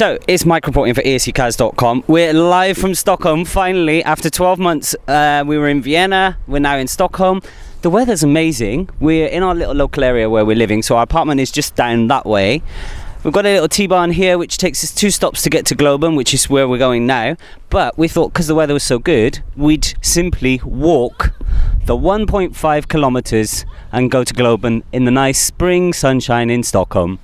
So, it's Mike reporting for ESCKAZ.com. We're live from Stockholm, finally, after 12 months. We were in Vienna, we're now in Stockholm. The weather's amazing. We're in our little local area where we're living, so our apartment is just down that way. We've got a little T-Bahn here, which takes us 2 stops to get to Globen, which is where we're going now. But we thought, because the weather was so good, we'd simply walk the 1.5 kilometres and go to Globen in the nice spring sunshine in Stockholm.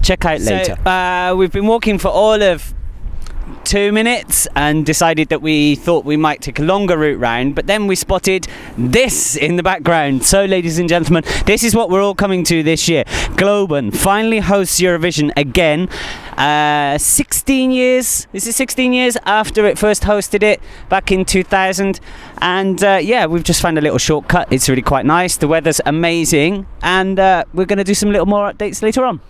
Check out later. So, we've been walking for all of 2 minutes and decided that we thought we might take a longer route round, but then we spotted this in the background. So, ladies and gentlemen, this is what we're all coming to this year. Globen finally hosts Eurovision again. 16 years, is it 16 years after it first hosted it back in 2000? And yeah, we've just found a little shortcut. It's really quite nice. The weather's amazing, and we're going to do some little more updates later on.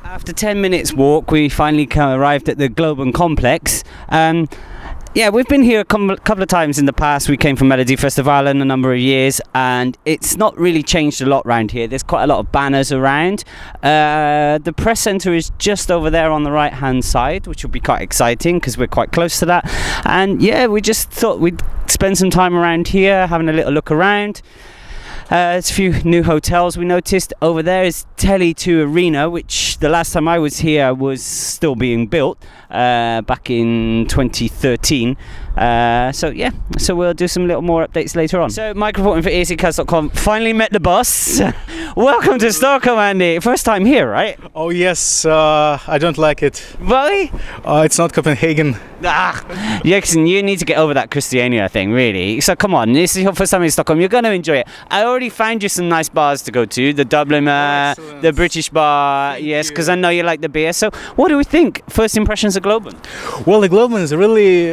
After 10 minutes walk, we finally arrived at the Globen complex. Yeah, we've been here a couple of times in the past. We came from Melody Festival in a number of years, and it's not really changed a lot around here. There's quite a lot of banners around. The press centre is just over there on the right hand side, which will be quite exciting because we're quite close to that. And yeah, we just thought we'd spend some time around here having a little look around. There's a few new hotels we noticed. Over there is Tele2 Arena, which the last time I was here was still being built back in 2013. So yeah, so we'll do some little more updates later on. So Mike reporting for ESCKAZ.com. Finally met the boss. Welcome to Stockholm, Andy. First time here, right? Oh yes, I don't like it. Why? It's not Copenhagen. Jackson, you need to get over that Christiania thing, really. So come on, this is your first time in Stockholm. You're going to enjoy it. I already found you some nice bars to go to. The Dublin, the British bar. Yes, because I know you like the beer. So what do we think? First impressions of Globen? Well, the Globen is really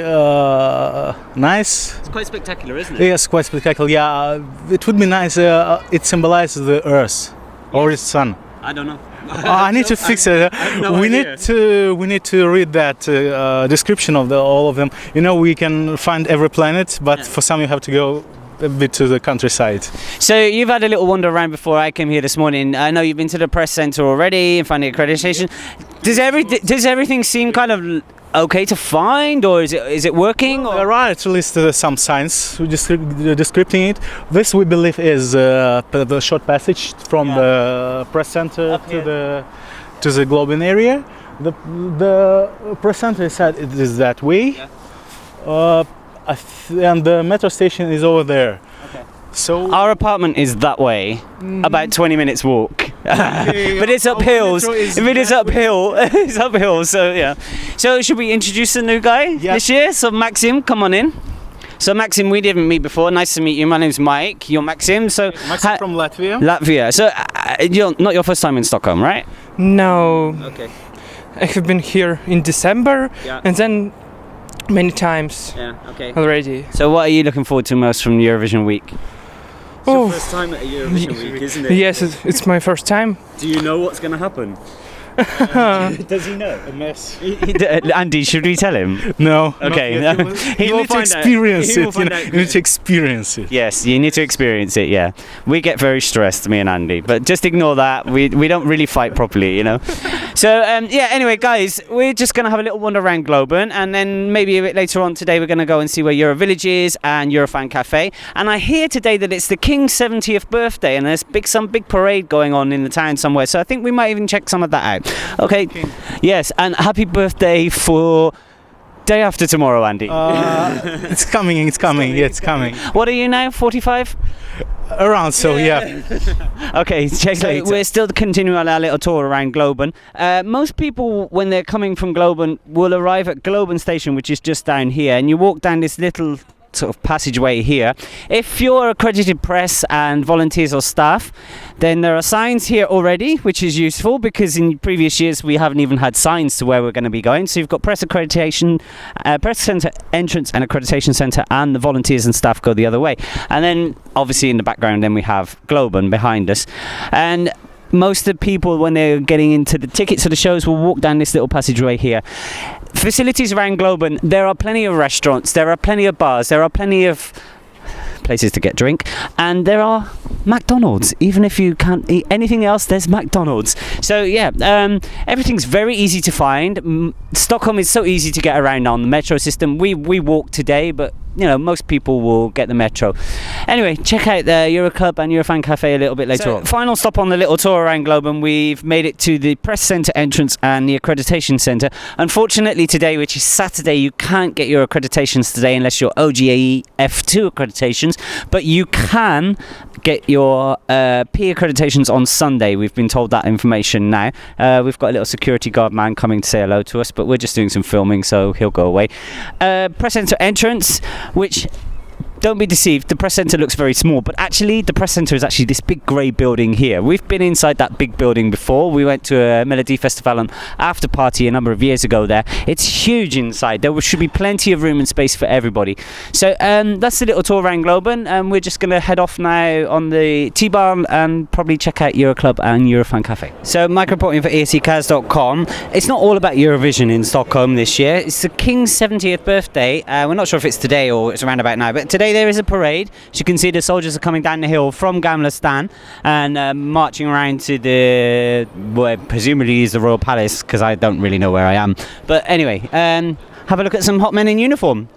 nice. It's quite spectacular, isn't it? Yes, quite spectacular. Yeah, it would be nice. It symbolizes the Earth or the Sun. I don't know. I need to fix it. We need to read that description of all of them. You know, we can find every planet, but for some you have to go a bit to the countryside. So you've had a little wander around before I came here this morning. I know you've been to the press centre already and finding accreditation. Does everything seem kind of okay to find, or is it working? Well, there are at least some signs descripting it. This, we believe, is the short passage from the press center to the Globen area. The press center said it is that way. Yeah. And the metro station is over there. Okay. So our apartment is that way, about 20 minutes walk. But it's uphill. If it is uphill, it's uphill. So yeah. So should we introduce the new guy this year? So Maxim, come on in. So Maxim, we didn't meet before. Nice to meet you. My name's Mike. You're Maxim. So Maxim from Latvia. Latvia. So you're not your first time in Stockholm, right? No. Okay. I have been here in December, and then many times already. So what are you looking forward to most from Eurovision week? It's your first time at a Eurovision week, isn't it? Yes, it's my first time. Do you know what's going to happen? Does he know? A mess. Andy, should we tell him? No. Okay. He will experience it. You need to experience it. Yes, you need to experience it. Yeah, we get very stressed, me and Andy, but just ignore that. We don't really fight properly, you know. So yeah. Anyway, guys, we're just gonna have a little wander around Globen, and then maybe a bit later on today we're gonna go and see where Eurovillage is and Eurofan Cafe. And I hear today that it's the King's 70th birthday, and there's some big parade going on in the town somewhere. So I think we might even check some of that out. Okay. Yes, and happy birthday for day after tomorrow, Andy. It's coming. It's coming. What are you now? 45? Around, so yeah. Okay, check later. We're still continuing on our little tour around Globen. Most people, when they're coming from Globen, will arrive at Globen Station, which is just down here, and you walk down this little sort of passageway here. If you're accredited press and volunteers or staff, then there are signs here already, which is useful because in previous years we haven't even had signs to where we're going to be going. So you've got press accreditation, press centre entrance and accreditation centre, and the volunteers and staff go the other way. And then obviously in the background then we have Globen behind us. And most of the people, when they're getting into the tickets to the shows, will walk down this little passageway here. Facilities around Globen, there are plenty of restaurants, there are plenty of bars, there are plenty of places to get drink, and there are McDonald's. Even if you can't eat anything else, there's McDonald's. So yeah, everything's very easy to find. Stockholm is so easy to get around on the metro system. We walked today, but you know, most people will get the metro. Anyway, check out the Euroclub and Eurofan Cafe a little bit later on. Final stop on the little tour around Globen. We've made it to the press centre entrance and the accreditation centre. Unfortunately today, which is Saturday, you can't get your accreditations today unless you're OGAE F2 accreditations, but you can get your P accreditations on Sunday. We've been told that information now. We've got a little security guard man coming to say hello to us, but we're just doing some filming, so he'll go away. Press centre entrance, which, don't be deceived, the press centre looks very small, but actually the press centre is actually this big grey building here. We've been inside that big building before. We went to a Melody Festival after party a number of years ago there. It's huge inside. There should be plenty of room and space for everybody. So that's the little tour around Globen, and we're just going to head off now on the T-Bar and probably check out Euroclub and Eurofan Cafe. So Mike reporting for ESCKAZ.com. It's not all about Eurovision in Stockholm this year. It's the King's 70th birthday. We're not sure if it's today or it's around about now, but today there is a parade. As you can see, the soldiers are coming down the hill from Gamla Stan and marching around to the, well, presumably is the Royal Palace, because I don't really know where I am. But anyway, have a look at some hot men in uniform.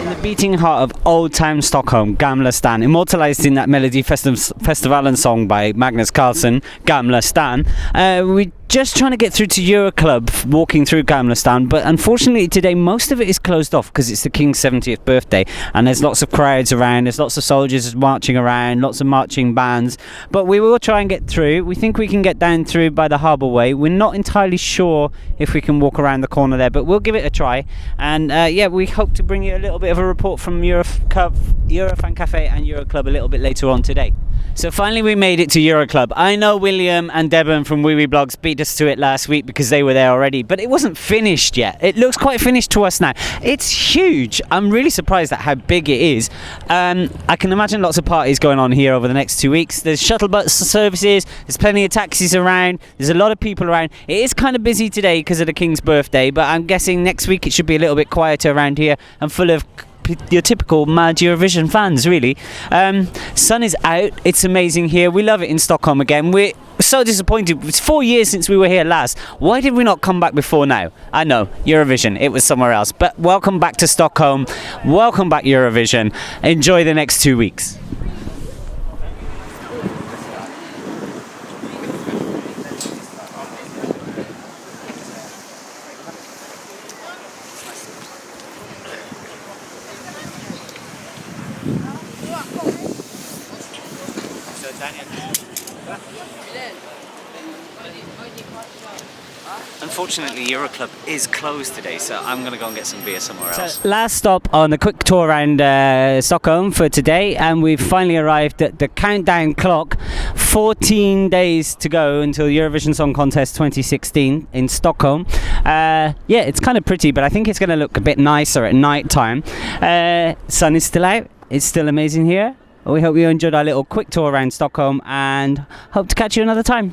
In the beating heart of old town Stockholm, Gamla Stan, immortalised in that Melody Festivalen song by Magnus Carlsen, Gamla Stan. We're just trying to get through to Euroclub, walking through Gamla Stan, but unfortunately today most of it is closed off because it's the King's 70th birthday, and there's lots of crowds around, there's lots of soldiers marching around, lots of marching bands, but we will try and get through. We think we can get down through by the Harbour Way. We're not entirely sure if we can walk around the corner there, but we'll give it a try. And yeah, we hope to bring you a little bit of a report from Eurofan Cafe and Euroclub a little bit later on today. So finally we made it to Euroclub. I know William and Deben from Wee Wee Blogs beat us to it last week because they were there already, but it wasn't finished yet. It looks quite finished to us now. It's huge. I'm really surprised at how big it is. I can imagine lots of parties going on here over the next 2 weeks. There's shuttle bus services, there's plenty of taxis around, there's a lot of people around. It is kind of busy today because of the King's birthday, but I'm guessing next week it should be a little bit quieter around here and full of your typical mad Eurovision fans, really. Sun is out. It's amazing here. We love it in Stockholm again. We're so disappointed. It's 4 years since we were here last. Why did we not come back before now? I know, Eurovision, it was somewhere else. But welcome back to Stockholm. Welcome back, Eurovision. Enjoy the next 2 weeks. Unfortunately, Euroclub is closed today, so I'm going to go and get some beer somewhere else. So, last stop on the quick tour around Stockholm for today, and we've finally arrived at the countdown clock. 14 days to go until Eurovision Song Contest 2016 in Stockholm. Yeah, it's kind of pretty, but I think it's going to look a bit nicer at night time. Sun is still out. It's still amazing here. We hope you enjoyed our little quick tour around Stockholm and hope to catch you another time.